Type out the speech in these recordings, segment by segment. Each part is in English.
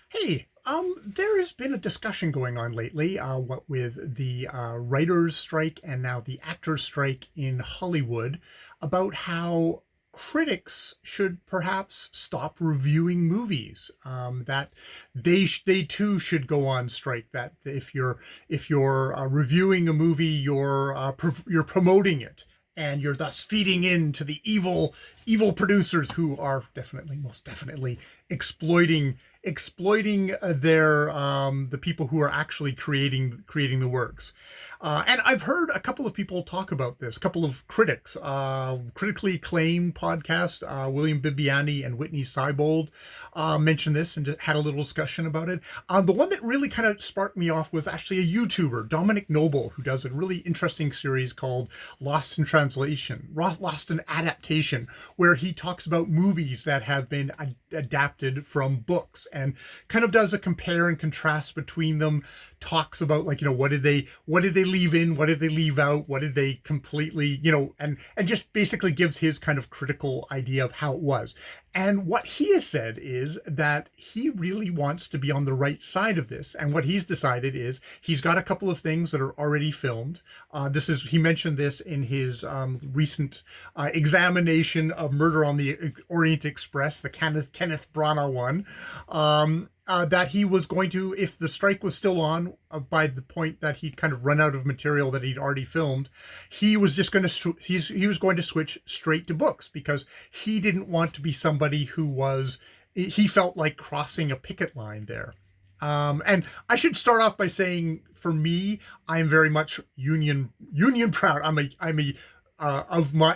Hey, there has been a discussion going on lately, what with the writers' strike and now the actors' strike in Hollywood, about how critics should perhaps stop reviewing movies. That they too should go on strike. That if you're reviewing a movie, you're promoting it. And you're thus feeding into the evil producers who are definitely, most definitely exploiting their the people who are actually creating the works. And I've heard a couple of people talk about this, a couple of critics, critically acclaimed podcast, William Bibiani and Whitney Seibold mentioned this and had a little discussion about it. The one that really kind of sparked me off was actually a YouTuber, Dominic Noble, who does a really interesting series called Lost in Translation, Lost in Adaptation, where he talks about movies that have been adapted from books and kind of does a compare and contrast between them, talks about, like, what did they leave in, what did they leave out, what did they completely, and just basically gives his kind of critical idea of how it was. And what he has said is that he really wants to be on the right side of this. And what he's decided is he's got a couple of things that are already filmed. He mentioned this in his recent examination of Murder on the Orient Express, the Kenneth Branagh one. That he was going to, if the strike was still on by the point that he'd kind of run out of material that he'd already filmed, he was just going to he was going to switch straight to books, because he didn't want to be somebody he felt like crossing a picket line there. And I should start off by saying, for me, I'm very much union proud.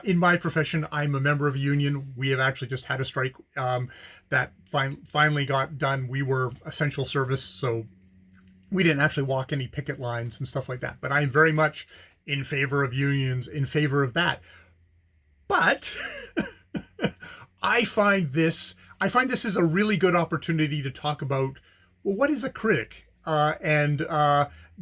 In my profession, I'm a member of a union. We have actually just had a strike that finally got done. We were essential service, so we didn't actually walk any picket lines and stuff like that. But I'm very much in favor of unions, in favor of that. But I find this is a really good opportunity to talk about, well, what is a critic? And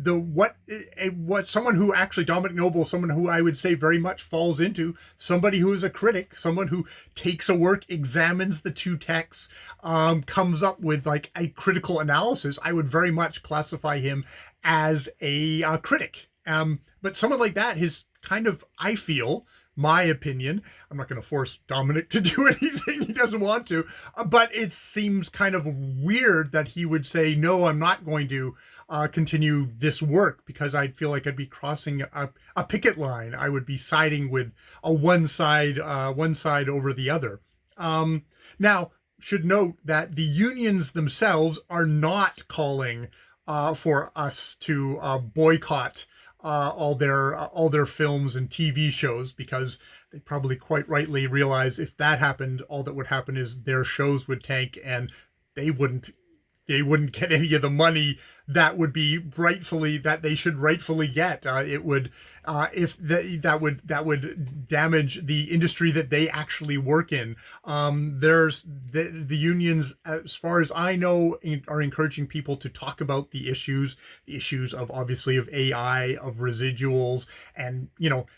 the what someone who actually, Dominic Noble, someone who I would say very much falls into, somebody who is a critic, someone who takes a work, examines the two texts, comes up with like a critical analysis. I would very much classify him as a critic. But someone like that is kind of, I feel, my opinion. I'm not going to force Dominic to do anything he doesn't want to, but it seems kind of weird that he would say, no, I'm not going to continue this work, because I feel like I'd be crossing a picket line. I would be siding with one side over the other. Now, should note that the unions themselves are not calling for us to boycott all their films and TV shows, because they probably quite rightly realize if that happened, all that would happen is their shows would tank, and they wouldn't get any of the money that they should rightfully get. It would if that would damage the industry that they actually work in. There's the unions, as far as I know, are encouraging people to talk about the issues of, obviously, of AI, of residuals, and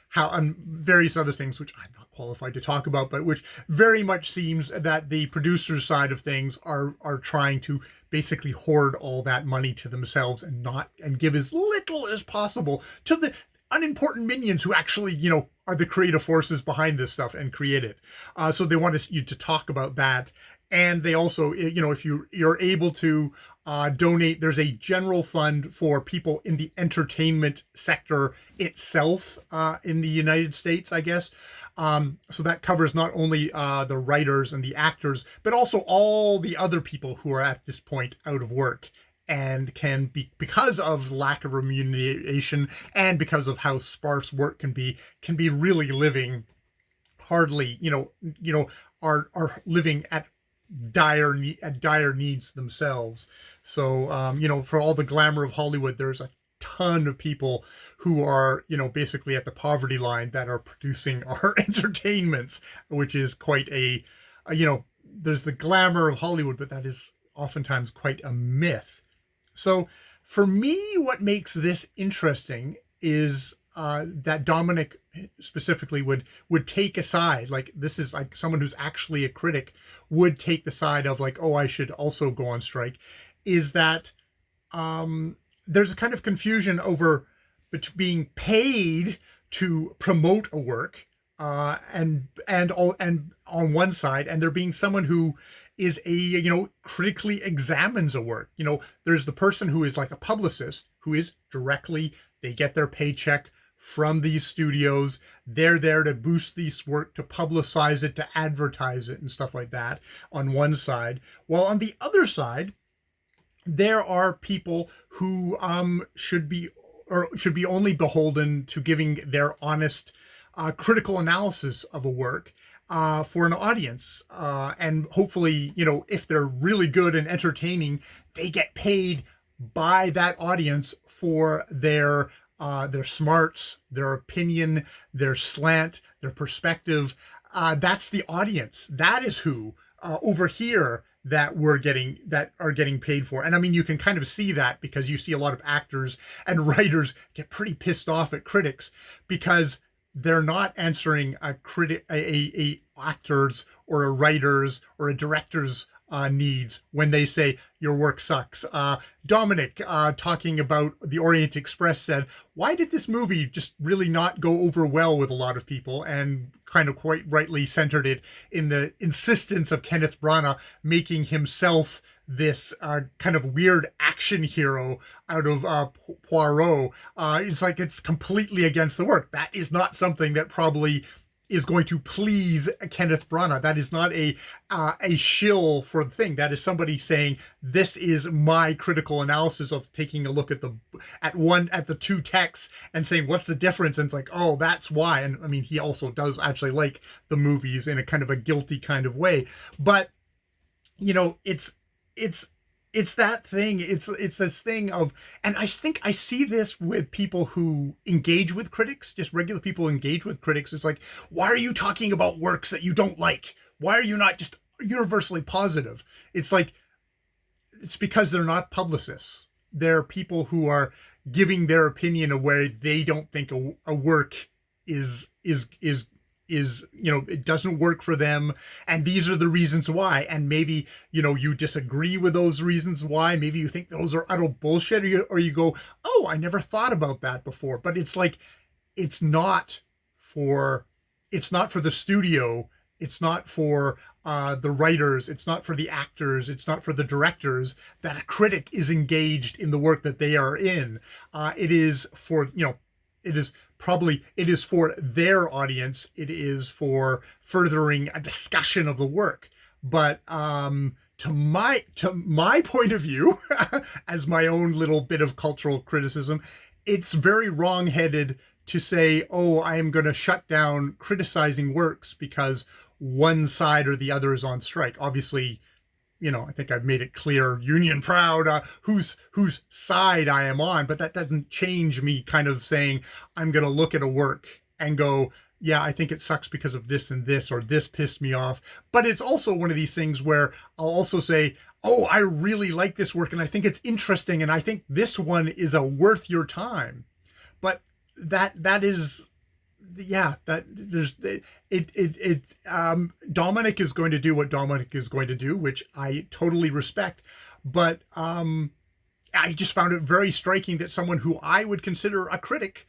how, and various other things which I'm not qualified to talk about, but which very much seems that the producers side of things are trying to basically hoard all that money to themselves, and give as little as possible to the unimportant minions who actually, are the creative forces behind this stuff and create it. So they want you to talk about that. And they also, if you're able to donate, there's a general fund for people in the entertainment sector itself in the United States, I guess. So that covers not only the writers and the actors, but also all the other people who are at this point out of work, and can be, because of lack of remuneration and because of how sparse work can be really living hardly, are living at dire needs themselves. So, for all the glamour of Hollywood, there's a ton of people who are, basically at the poverty line, that are producing our entertainments, which is quite there's the glamour of Hollywood, but that is oftentimes quite a myth. So for me, what makes this interesting is that Dominic specifically would take a side. Like, this is like someone who's actually a critic would take the side of, like, oh, I should also go on strike. is that there's a kind of confusion over being paid to promote a work, and on one side, and there being someone who is a, critically examines a work. There's the person who is like a publicist, who is directly, they get their paycheck from these studios. They're there to boost this work, to publicize it, to advertise it, and stuff like that on one side. While on the other side, there are people who should be only beholden to giving their honest, critical analysis of a work, for an audience, and hopefully, if they're really good and entertaining, they get paid by that audience for their smarts, their opinion, their slant, their perspective. That's the audience. That is who, over here, that are getting paid for. And I mean, you can kind of see that because you see a lot of actors and writers get pretty pissed off at critics because they're not answering a actors or a writers or a director's needs when they say your work sucks. Dominic, talking about the Orient Express, said, why did this movie just really not go over well with a lot of people? And kind of quite rightly centered it in the insistence of Kenneth Branagh making himself this kind of weird action hero out of Poirot. It's like it's completely against the work. That is not something that probably is going to please Kenneth Branagh. That is not a shill for the thing. That is somebody saying, this is my critical analysis of taking a look at the two texts and saying, what's the difference? And it's like, oh, that's why. And I mean, he also does actually like the movies in a kind of a guilty kind of way. But, it's that thing. It's this thing of, and I think I see this with people who engage with critics, just regular people who engage with critics. It's like, why are you talking about works that you don't like? Why are you not just universally positive? It's like, it's because they're not publicists. They're people who are giving their opinion of where they don't think a work is it doesn't work for them, and these are the reasons why. And maybe you disagree with those reasons why. Maybe you think those are utter bullshit, or you go, oh, I never thought about that before. But it's like, it's not for the studio, it's not for the writers, it's not for the actors, it's not for the directors that a critic is engaged in the work that they are in. It is for it is for their audience. It is for furthering a discussion of the work. But to my point of view, as my own little bit of cultural criticism, it's very wrong-headed to say, oh, I am going to shut down criticizing works because one side or the other is on strike. Obviously, I think I've made it clear, union proud, whose side I am on, but that doesn't change me kind of saying, I'm going to look at a work and go, yeah, I think it sucks because of this and this, or this pissed me off. But it's also one of these things where I'll also say, oh, I really like this work and I think it's interesting and I think this one is worth your time. But that is, yeah, that there's Dominic is going to do what Dominic is going to do, which I totally respect. But I just found it very striking that someone who I would consider a critic,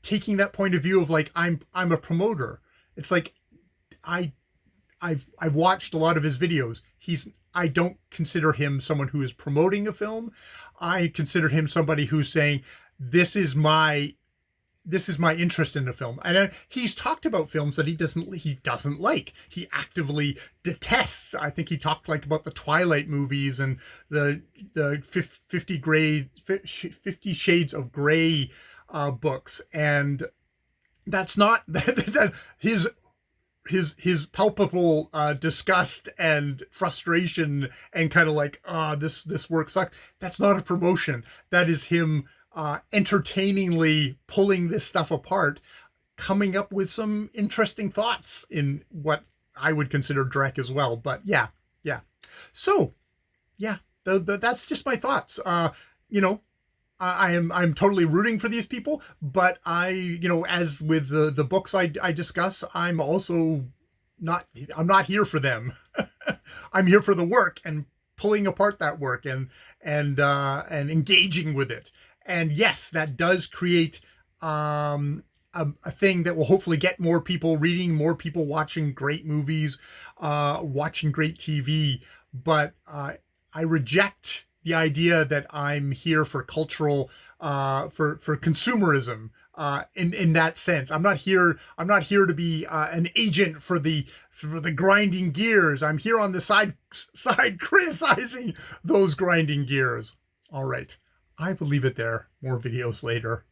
taking that point of view of like, I'm a promoter. It's like, I've watched a lot of his videos. I don't consider him someone who is promoting a film. I consider him somebody who's saying, this is my interest in the film. And he's talked about films that he doesn't like. He actively detests. I think he talked about the Twilight movies and the 50 Shades of Grey books. And that's not his palpable disgust and frustration and kind of like, this work sucks. That's not a promotion. That is him entertainingly pulling this stuff apart, coming up with some interesting thoughts in what I would consider Drek as well. But yeah. So yeah, that's just my thoughts. I'm totally rooting for these people, but as with the books I discuss, I'm not here for them. I'm here for the work, and pulling apart that work and engaging with it. And yes, that does create a thing that will hopefully get more people reading, more people watching great movies, watching great TV. But I reject the idea that I'm here for cultural, for consumerism. In that sense, I'm not here. I'm not here to be an agent for the grinding gears. I'm here on the side criticizing those grinding gears. All right, I will leave it there. More videos later.